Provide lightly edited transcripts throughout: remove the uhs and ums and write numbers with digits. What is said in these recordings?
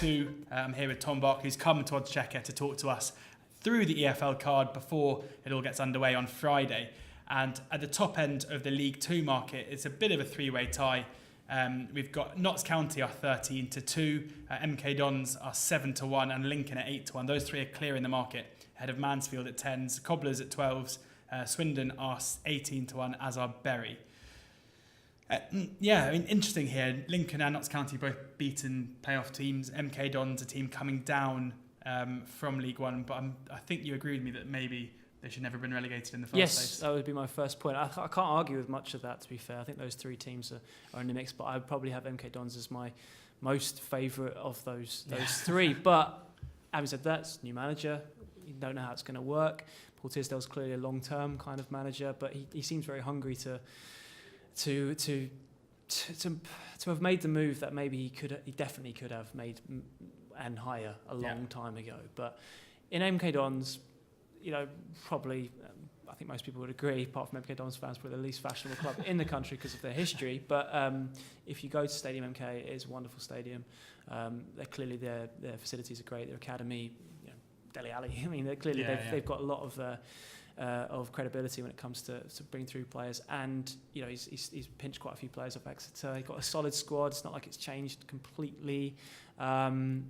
2. I'm here with Tom Bark, who's come to Odds Checker to talk to us through the EFL card before it all gets underway on Friday. And at the top end of the League 2 market, it's a bit of a three-way tie. We've got Notts County are 13-2, MK Dons are 7-1, and Lincoln at 8-1. Those three are clear in the market, ahead of Mansfield at 10s, Cobblers at 12s, Swindon are 18-1, as are Bury. Interesting here. Lincoln and Notts County both beaten playoff teams. MK Dons a team coming down from League One, but I think you agree with me that maybe they should never have been relegated in the first place. Yes, that would be my first point. I can't argue with much of that, to be fair. I think those three teams are in the mix, but I would probably have MK Dons as my most favourite of those three. But having said that, it's new manager. You don't know how it's going to work. Paul Tisdale's clearly a long-term kind of manager, but he seems very hungry to have made the move that maybe he definitely could have made and higher a long time ago. But in MK Dons, probably I think most people would agree, apart from MK Dons fans, probably the least fashionable club in the country because of their history. But if you go to Stadium MK, it is a wonderful stadium. They're clearly their facilities are great. Their academy, Dele Alli. I mean, they've got a lot of credibility when it comes to bring through players, and he's pinched quite a few players off Exeter. He's got a solid squad. It's not like it's changed completely. It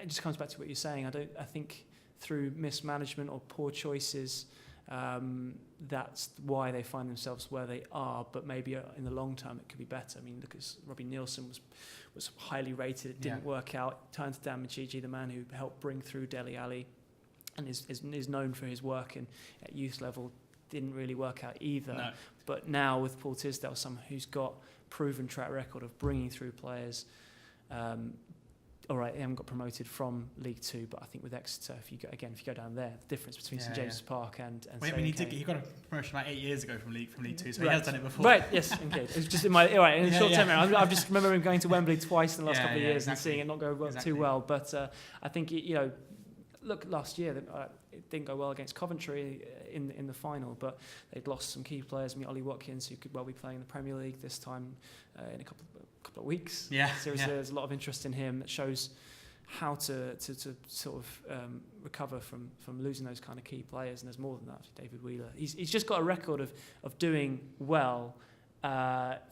just comes back to what you're saying. I think through mismanagement or poor choices, that's why they find themselves where they are. But maybe in the long term it could be better. I mean, look, Robbie Nielsen was highly rated. It didn't work out. Turned to Dan Machiji, the man who helped bring through Dele Alli, and is known for his work at youth level. Didn't really work out either. No. But now with Paul Tisdale, someone who's got proven track record of bringing through players. All right, they haven't got promoted from League 2, but I think with Exeter, if you go down there, the difference between St James's Park and he got a promotion like 8 years ago from League 2, so he has done it before. Right, yes, okay. It was just in the short term. I just remember him going to Wembley twice in the last couple of years and seeing it not go too well. But I think look, last year it didn't go well against Coventry in the final, but they'd lost some key players. Ollie Watkins, who could well be playing in the Premier League this time in a couple of weeks. There's a lot of interest in him that shows how to sort of recover from losing those kind of key players. And there's more than that. David Wheeler, he's just got a record of doing well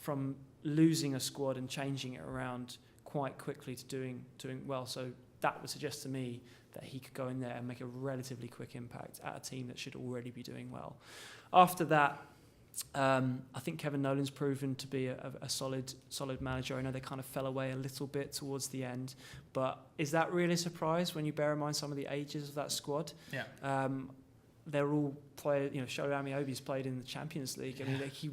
from losing a squad and changing it around quite quickly to doing well. So that would suggest to me that he could go in there and make a relatively quick impact at a team that should already be doing well. After that, I think Kevin Nolan's proven to be a solid manager. I know they kind of fell away a little bit towards the end, but is that really a surprise when you bear in mind some of the ages of that squad? Yeah. They're all players. Shola Amiobi's played in the Champions League. I mean, he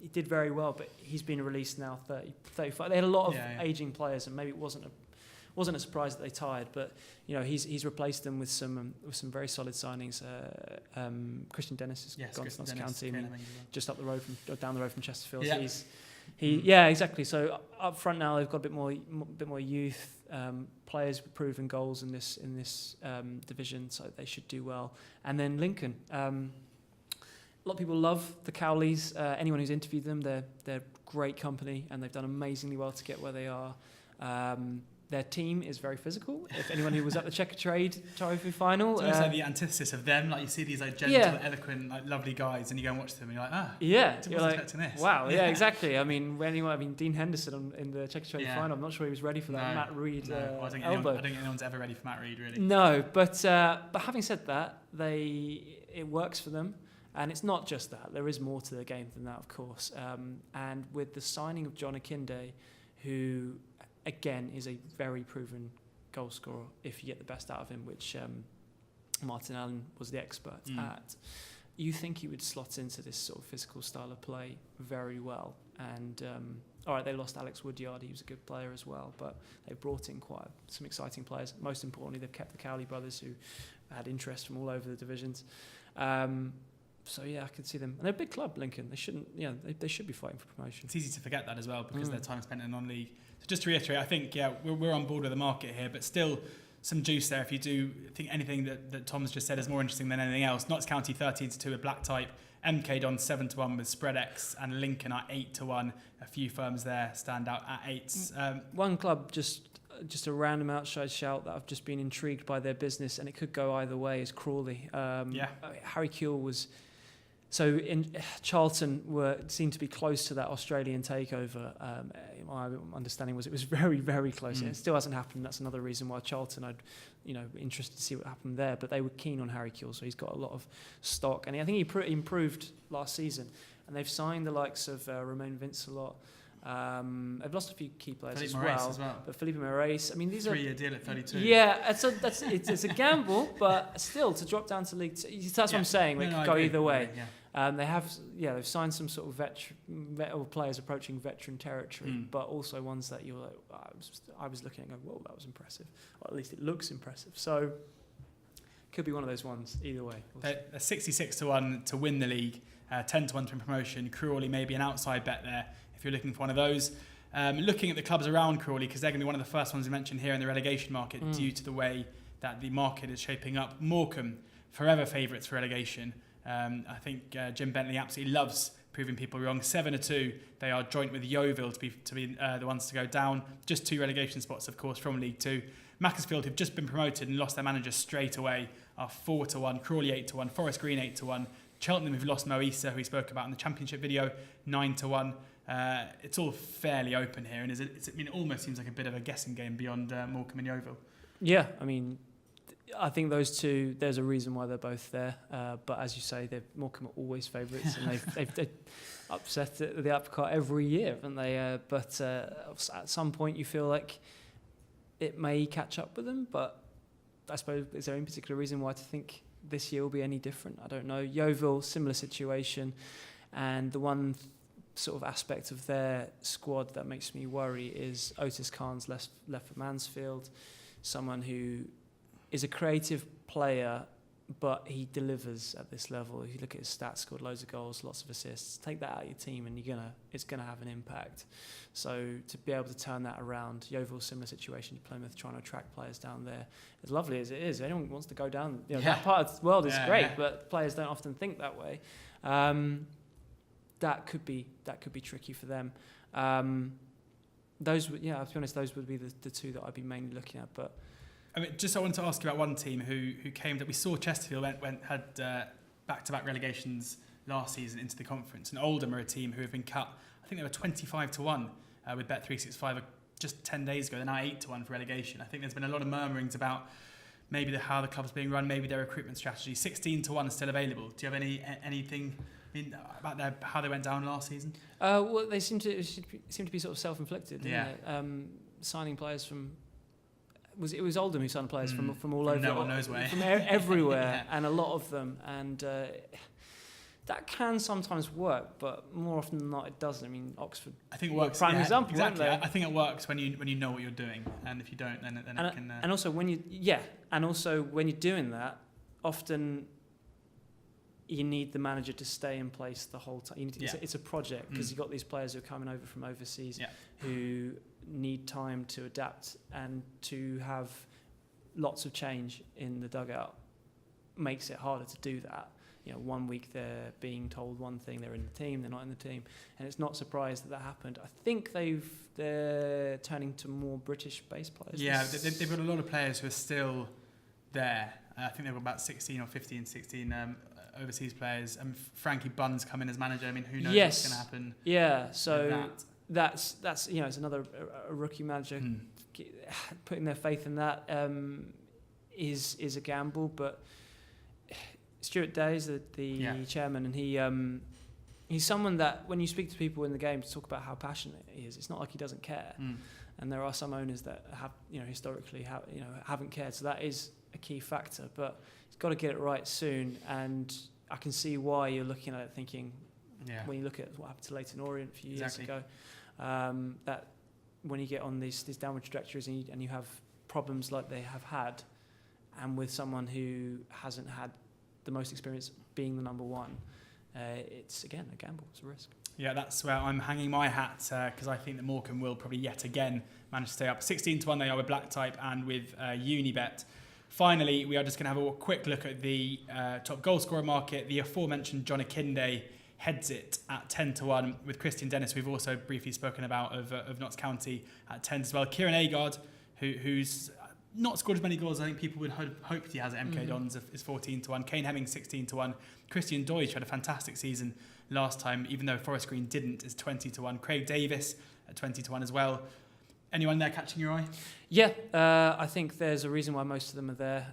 did very well, but he's been released now 35. They had a lot of aging players, and maybe it wasn't a surprise that they tired, but he's replaced them with some very solid signings. Christian Dennis has gone to Notts County, just down the road from Chesterfield. Yeah. Exactly. So up front now they've got a bit more youth, players with proven goals in this division, so they should do well. And then Lincoln. A lot of people love the Cowleys. Anyone who's interviewed them, they're great company, and they've done amazingly well to get where they are. Their team is very physical. If anyone who was at the Checkatrade Trophy final, it's almost like the antithesis of them. Like you see these gentle, eloquent, lovely guys, and you go and watch them, and you're like, I wasn't expecting this. Wow, exactly. I mean, Dean Henderson in the Checkatrade final, I'm not sure he was ready for that Matt Reed elbow. I don't think anyone's ever ready for Matt Reed, really. No, but having said that, it works for them. And it's not just that. There is more to the game than that, of course. And with the signing of John Akinde, who again is a very proven goal scorer if you get the best out of him, which Martin Allen was the expert at. You think he would slot into this sort of physical style of play very well. And all right, they lost Alex Woodyard. He was a good player as well, but they brought in quite some exciting players. Most importantly, they've kept the Cowley brothers, who had interest from all over the divisions. So I could see them. And they're a big club, Lincoln. They shouldn't, they should be fighting for promotion. It's easy to forget that as well because their time spent in non-league. So just to reiterate, I think we're on board with the market here, but still some juice there. If you do think anything that Tom's just said is more interesting than anything else, Notts County 13-2 with Black Type, MK Don 7-1 with spread X, and Lincoln are 8-1. A few firms there stand out at 8s. One club, just a random outside shout that I've just been intrigued by their business, and it could go either way, is Crawley. Harry Kewell was... So in Charlton seemed to be close to that Australian takeover. My understanding was it was very, very close. It still hasn't happened. That's another reason why Charlton, interested to see what happened there. But they were keen on Harry Kewell, so he's got a lot of stock, and I think he improved last season. And they've signed the likes of Romain Vincelot. They've lost a few key players as well. But Felipe Moraes, I mean, these 3-year deal at 32. Yeah, it's a gamble, but still to drop down to League Two, that's what I'm saying. They could go either way. They've signed some sort of veteran players approaching veteran territory, but also ones that you're like, I was looking and going, whoa, that was impressive, or at least it looks impressive. So could be one of those ones either way. They're 66-1 to win the league, 10-1 to win promotion. Crawley maybe an outside bet there if you're looking for one of those. Looking at the clubs around Crawley, because they're going to be one of the first ones we mentioned here in the relegation market due to the way that the market is shaping up. Morecambe, forever favourites for relegation. I think Jim Bentley absolutely loves proving people wrong. 7-2, they are joint with Yeovil to be the ones to go down. Just 2 relegation spots, of course, from League Two. Macclesfield, who've just been promoted and lost their manager straight away, are 4-1. Crawley 8-1. Forest Green 8-1. Cheltenham, who've lost Mo Issa, who we spoke about in the Championship video, 9-1. It's all fairly open here, and it almost seems like a bit of a guessing game beyond Morecambe and Yeovil. Yeah, I mean, I think those two, there's a reason why they're both there. But as you say, Morecambe are always favourites, and they've upset the uppercut every year, haven't they? But at some point, you feel like it may catch up with them. But I suppose, is there any particular reason why to think this year will be any different? I don't know. Yeovil, similar situation, and the one sort of aspect of their squad that makes me worry is Otis Khan's left for Mansfield, someone who is a creative player, but he delivers at this level. If you look at his stats, scored loads of goals, lots of assists. Take that out of your team, and it's gonna have an impact. So to be able to turn that around, Yeovil, similar situation to Plymouth, trying to attract players down there. As lovely as it is, anyone wants to go down. That part of the world is great, but players don't often think that way. That could be tricky for them. I'll be honest, those would be the two that I'd be mainly looking at, but. I mean, I wanted to ask you about one team who came that we saw Chesterfield had back-to-back relegations last season into the conference, and Oldham are a team who have been cut. I think they were 25-1 with Bet365 just 10 days ago. They're now 8-1 for relegation. I think there's been a lot of murmurings about maybe how the club's being run, maybe their recruitment strategy. 16-1 is still available. Do you have anything about how they went down last season? Well, they seem to be sort of self-inflicted. Signing players from. It was Oldham who signed players from all over, no one knows where, from everywhere, and a lot of them, and that can sometimes work, but more often than not, it doesn't. I mean, Oxford. I think it works. Prime example, exactly. I think it works when you know what you're doing, and if you don't, then it can. And also when you're doing that, often you need the manager to stay in place the whole time. It's a project, because you've got these players who are coming over from overseas who need time to adapt, and to have lots of change in the dugout makes it harder to do that. 1 week they're being told one thing, they're in the team, they're not in the team, and it's not surprised that happened. I think they're turning to more British-based players. Yeah, they've got a lot of players who are still there. I think they've got about 16 overseas players, and Frankie Bunn's come in as manager. I mean, who knows what's going to happen? Yeah, so that's it's another a rookie manager putting their faith in that is a gamble. But Stuart Day is the chairman, and he's someone that when you speak to people in the game to talk about how passionate he is, it's not like he doesn't care. And there are some owners that have historically haven't cared, so that is a key factor. But he's got to get it right soon, and I can see why you're looking at it thinking. When you look at what happened to Leyton Orient a few years ago, that when you get on these downward trajectories and you have problems like they have had, and with someone who hasn't had the most experience being the number one, it's again a gamble, it's a risk. Yeah, that's where I'm hanging my hat, because I think that Morecambe will probably yet again manage to stay up. 16-1 they are with Black Type and with Unibet. Finally, we are just going to have a quick look at the top goal scorer market. The aforementioned John Akinde heads it at 10-1 with Christian Dennis, we've also briefly spoken about, of Notts County at 10 as well. Kieran Agard, who's not scored as many goals as I think people would hope he has at MK Dons, is 14-1. Kane Hemming 16-1. Christian Deutsch had a fantastic season last time, even though Forest Green didn't, is 20-1. Craig Davis at 20-1 as well. Anyone there catching your eye? Yeah, I think there's a reason why most of them are there.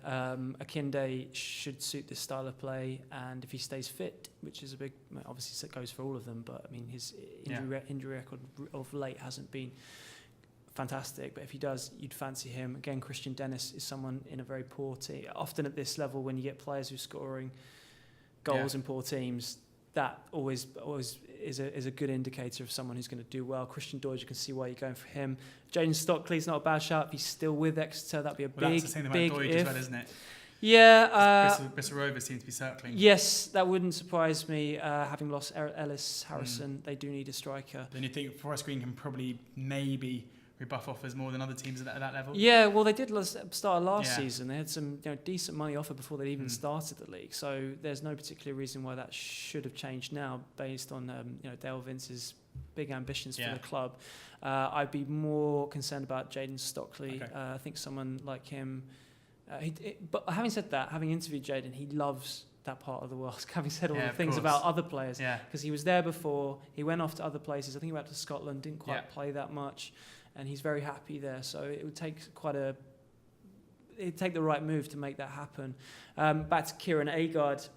Akinde should suit this style of play, and if he stays fit, which is a big, obviously it goes for all of them, but I mean his injury record of late hasn't been fantastic, but if he does, you'd fancy him. Again, Christian Dennis is someone in a very poor team. Often at this level, when you get players who are scoring goals in poor teams, that always is a good indicator of someone who's going to do well. Christian Deutsch, you can see why you're going for him. Jaden Stockley's not a bad shout. If he's still with Exeter, that'd be a big, that's the same big about Deutsch if. as well, isn't it? Yeah. Bristol Rovers seem to be circling. Yes, that wouldn't surprise me. Having lost Ellis Harrison, they do need a striker. Then you think Forest Green can probably maybe rebuff offers more than other teams at that level? Yeah, well, they did start last season. They had some decent money offered before they even started the league. So there's no particular reason why that should have changed now, based on Dale Vince's big ambitions for the club. I'd be more concerned about Jaden Stockley. Okay. I think someone like him. But having said that, having interviewed Jaden, he loves that part of the world. Having said all the things about other players, because he was there before, he went off to other places. I think he went to Scotland, didn't quite play that much, and he's very happy there. So it would take it'd take the right move to make that happen. Back to Kieran Agard.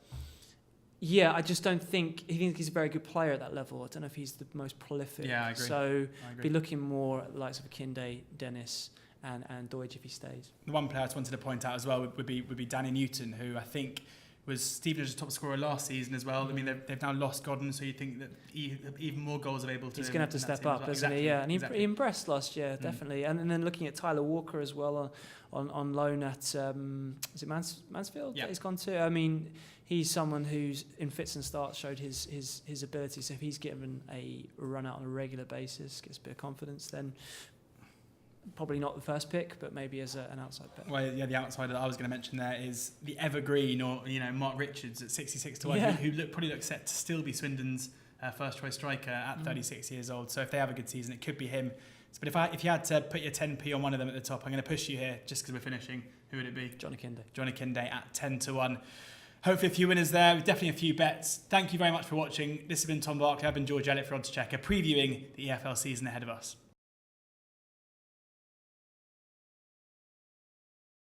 Yeah, I just don't think he's a very good player at that level. I don't know if he's the most prolific. Yeah, I agree. So be looking more at the likes of Akinde, Dennis, and Deutsch if he stays. The one player I just wanted to point out as well would be Danny Newton, who I think was Stevenage top scorer last season as well. I mean, they've now lost Godden, so you think that even more goals available to him. He's going to have to step up, isn't he? Yeah, and he impressed last year, definitely. And then looking at Tyler Walker as well on loan at, is it Mansfield that he's gone to? I mean, he's someone who's in fits and starts showed his ability. So if he's given a run out on a regular basis, gets a bit of confidence, then probably not the first pick, but maybe as an outside bet. Well, yeah, the outsider that I was going to mention there is the evergreen, or Mark Richards at 66-1, who probably looks set to still be Swindon's first choice striker at 36 years old. So if they have a good season, it could be him. But if you had to put your 10p on one of them at the top, I'm going to push you here just because we're finishing. Who would it be? John Akinde. John Akinde at 10-1. Hopefully a few winners there, definitely a few bets. Thank you very much for watching. This has been Tom Barkley. I've been George Elliott for Odds Checker, previewing the EFL season ahead of us.